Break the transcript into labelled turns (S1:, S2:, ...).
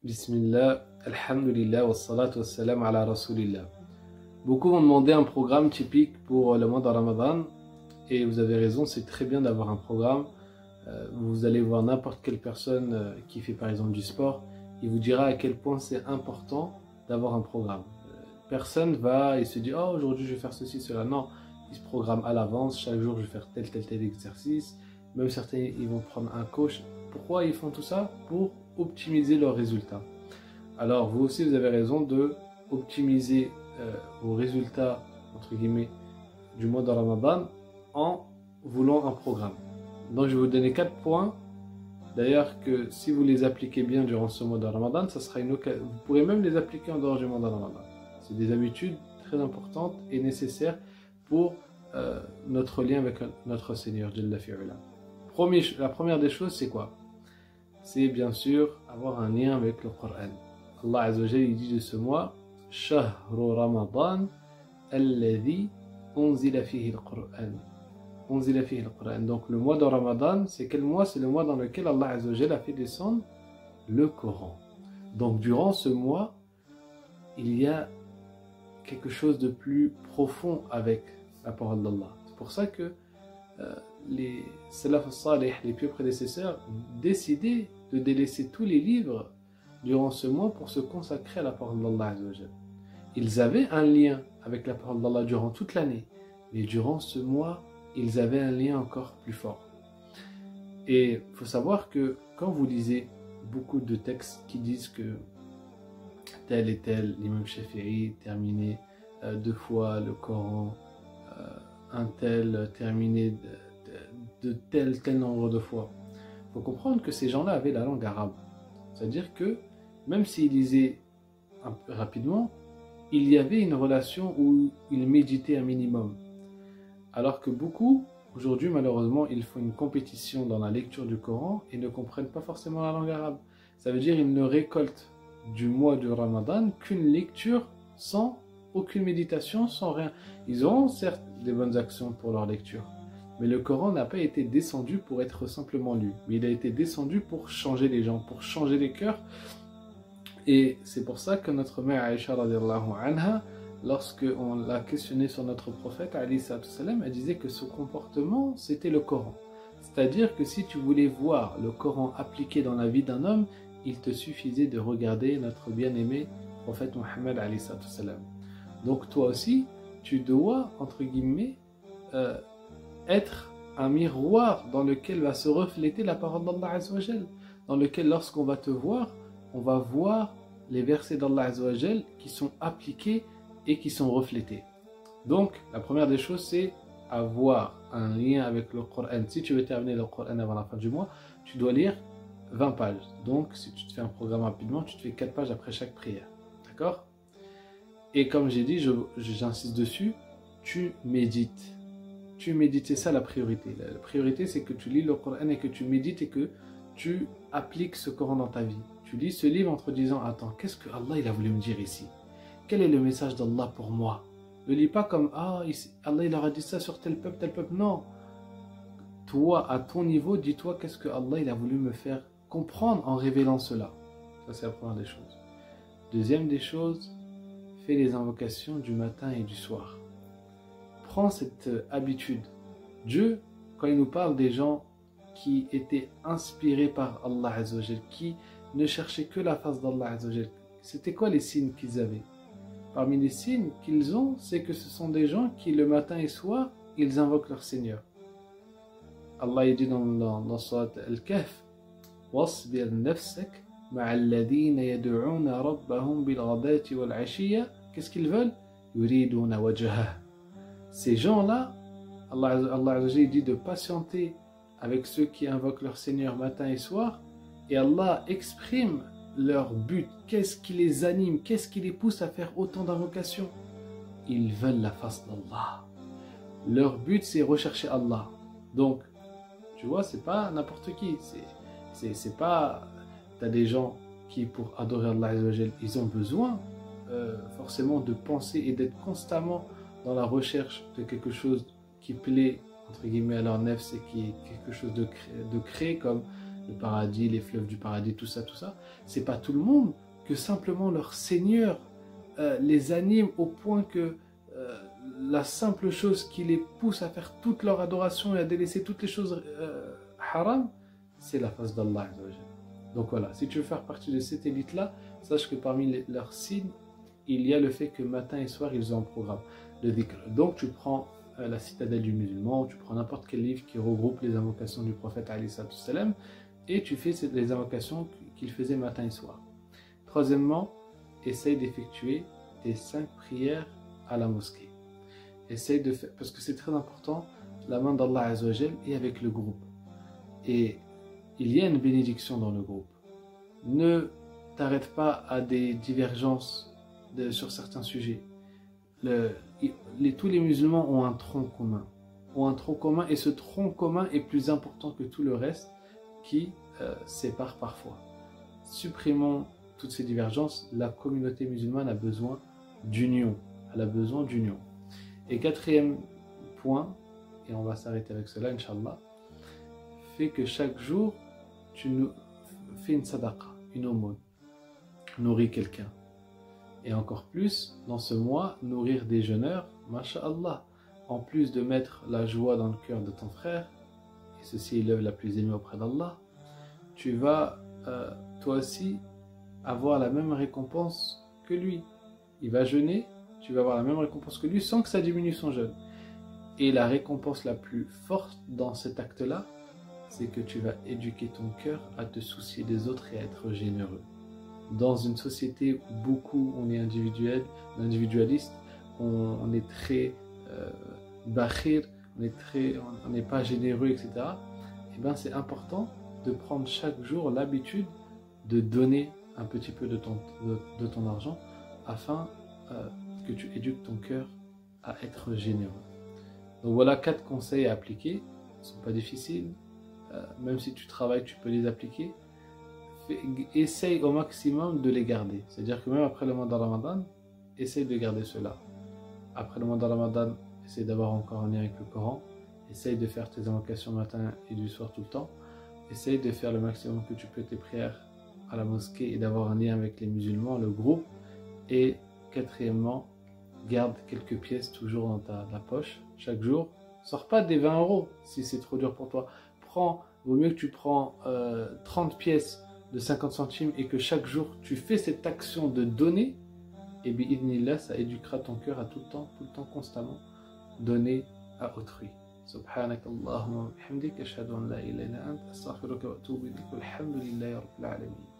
S1: Bismillah, alhamdulillah, wassalatu wassalam ala rasulillah. Beaucoup m'ont demandé un programme typique pour le mois de Ramadan et vous avez raison, c'est très bien d'avoir un programme. Vous allez voir n'importe quelle personne qui fait par exemple du sport, il vous dira à quel point c'est important d'avoir un programme. Personne va et se dit oh aujourd'hui je vais faire ceci, cela. Non, ils se programment à l'avance, chaque jour je vais faire tel exercice. Même certains ils vont prendre un coach. Pourquoi ils font tout ça? Pour optimiser leurs résultats. Alors vous aussi vous avez raison de optimiser vos résultats entre guillemets du mois de Ramadan en voulant un programme. Donc je vais vous donner 4 points. D'ailleurs que si vous les appliquez bien durant ce mois de Ramadan, ça sera une occasion. Vous pourrez même les appliquer en dehors du mois de Ramadan. C'est des habitudes très importantes et nécessaires pour notre lien avec notre Seigneur Jalla fi'ala. La première des choses c'est quoi? C'est bien sûr avoir un lien avec le Coran. Allah Azza wa Jalla il dit de ce mois Shahru Ramadan alladhi unzila fihi al-Qur'an. Unzila fihi al-Qur'an. Donc le mois de Ramadan, c'est quel mois? C'est le mois dans lequel Allah Azza wa Jalla a fait descendre le Coran. Donc durant ce mois, il y a quelque chose de plus profond avec la parole d'Allah. C'est pour ça que les salaf salih, les pieux prédécesseurs, décidaient de délaisser tous les livres durant ce mois pour se consacrer à la parole d'Allah Azza wa Jalla. Ils avaient un lien avec la parole d'Allah durant toute l'année, mais durant ce mois, ils avaient un lien encore plus fort. Et il faut savoir que quand vous lisez beaucoup de textes qui disent que tel et tel, l'imam Shafi'i terminait 2 fois le Coran, un tel terminé de tel nombre de fois. Il faut comprendre que ces gens-là avaient la langue arabe. C'est-à-dire que même s'ils lisaient un peu rapidement, il y avait une relation où ils méditaient un minimum. Alors que beaucoup, aujourd'hui malheureusement, ils font une compétition dans la lecture du Coran et ne comprennent pas forcément la langue arabe. Ça veut dire qu'ils ne récoltent du mois du Ramadan qu'une lecture sans aucune méditation, sans rien. Ils auront certes des bonnes actions pour leur lecture, mais le Coran n'a pas été descendu pour être simplement lu, mais il a été descendu pour changer les gens, pour changer les cœurs. Et c'est pour ça que notre mère Aïcha radiallahu anha, lorsqu'on l'a questionné sur notre prophète, elle disait que son comportement c'était le Coran. C'est-à-dire que si tu voulais voir le Coran appliqué dans la vie d'un homme, il te suffisait de regarder notre bien-aimé prophète Mohammed. Donc toi aussi, tu dois, entre guillemets, être un miroir dans lequel va se refléter la parole d'Allah Azza wa Jal, dans lequel lorsqu'on va te voir, on va voir les versets d'Allah Azza wa Jal qui sont appliqués et qui sont reflétés. Donc, la première des choses, c'est avoir un lien avec le Coran. Si tu veux terminer le Coran avant la fin du mois, tu dois lire 20 pages. Donc, si tu te fais un programme rapidement, tu te fais 4 pages après chaque prière. D'accord? Et comme j'ai dit, j'insiste dessus, tu médites. Tu médites, c'est ça la priorité. La priorité, c'est que tu lis le Coran et que tu médites et que tu appliques ce Coran dans ta vie. Tu lis ce livre en te disant, attends, qu'est-ce que Allah il a voulu me dire ici? Quel est le message d'Allah pour moi? Ne lis pas comme, Allah il aura dit ça sur tel peuple. Non. Toi, à ton niveau, dis-toi qu'est-ce que Allah il a voulu me faire comprendre en révélant cela. Ça, c'est la première des choses. Deuxième des choses, fais les invocations du matin et du soir. Prends cette habitude. Dieu, quand il nous parle des gens qui étaient inspirés par Allah Azza wa Jal, qui ne cherchaient que la face d'Allah Azza wa Jal, c'était quoi les signes qu'ils avaient? Parmi les signes qu'ils ont, c'est que ce sont des gens qui le matin et soir, ils invoquent leur Seigneur. Allah dit dans Surat Al-Kahf, وَاصْبِرْ نَفْسَكَ مَعَ الَّذِينَ يَدْعُونَ رَبَّهُمْ بِالْغَدَاةِ وَالْعَشِيَّةِ. Qu'est-ce qu'ils veulent? يُرِيدُونَ وَجْهَهُ. Ces gens-là, Allah dit de patienter avec ceux qui invoquent leur Seigneur matin et soir, et Allah exprime leur but. Qu'est-ce qui les anime? Qu'est-ce qui les pousse à faire autant d'invocations? Ils veulent la face d'Allah. Leur but, c'est rechercher Allah. Donc, tu vois, c'est pas n'importe qui. C'est pas... T'as des gens qui, pour adorer Allah, ils ont besoin forcément de penser et d'être constamment dans la recherche de quelque chose qui plaît entre guillemets à leur nefs et qui est quelque chose de créé comme le paradis, les fleuves du paradis, tout ça, c'est pas tout le monde que simplement leur Seigneur les anime au point que la simple chose qui les pousse à faire toute leur adoration et à délaisser toutes les choses haram, c'est la face d'Allah. Donc voilà, si tu veux faire partie de cette élite-là, sache que parmi leurs signes, il y a le fait que matin et soir, ils ont un programme de dhikr. Donc tu prends la citadelle du musulman, tu prends n'importe quel livre qui regroupe les invocations du prophète alayhi salam, et tu fais les invocations qu'il faisait matin et soir. Troisièmement, essaye d'effectuer tes 5 prières à la mosquée. Essaye de faire, parce que c'est très important, la main d'Allah Azzawajal est avec le groupe. Et il y a une bénédiction dans le groupe. Ne t'arrête pas à des divergences sur certains sujets. Tous les musulmans ont un tronc commun. Et ce tronc commun est plus important que tout le reste qui sépare parfois. Supprimons toutes ces divergences. La communauté musulmane a besoin d'union. Elle a besoin d'union. Et quatrième point, et on va s'arrêter avec cela, Inch'Allah, fais que chaque jour, tu nous fais une sadaqa, une aumône, nourris quelqu'un. Et encore plus, dans ce mois, nourrir des jeûneurs, masha'Allah, en plus de mettre la joie dans le cœur de ton frère, et ceci est l'œuvre la plus aimée auprès d'Allah, tu vas toi aussi avoir la même récompense que lui. Il va jeûner, tu vas avoir la même récompense que lui sans que ça diminue son jeûne. Et la récompense la plus forte dans cet acte-là, c'est que tu vas éduquer ton cœur à te soucier des autres et à être généreux. Dans une société où beaucoup on est individualiste, on est très bakhir, on n'est pas généreux, etc. Et bien c'est important de prendre chaque jour l'habitude de donner un petit peu de ton argent afin que tu éduques ton cœur à être généreux. Donc voilà 4 conseils à appliquer, ils ne sont pas difficiles, même si tu travailles tu peux les appliquer. Essaye au maximum de les garder, c'est-à-dire que même après le mois de Ramadan, essaye de garder cela. Après le mois de Ramadan, essaye d'avoir encore un lien avec le Coran, essaye de faire tes invocations matin et du soir tout le temps, essaye de faire le maximum que tu peux tes prières à la mosquée et d'avoir un lien avec les musulmans, le groupe. Et quatrièmement, garde quelques pièces toujours dans ta poche chaque jour. Sors pas des 20 € si c'est trop dur pour toi. Vaut mieux que tu prends 30 pièces de 50 centimes et que chaque jour tu fais cette action de donner, et bi'idhnillah, ça éduquera ton cœur à tout le temps, constamment donner à autrui. Subhanakallahumma wa bihamdik, ashhadu an la ilaha illa anta, astaghfiruka wa atubu ilayk, walhamdulillahi rabbil alamin.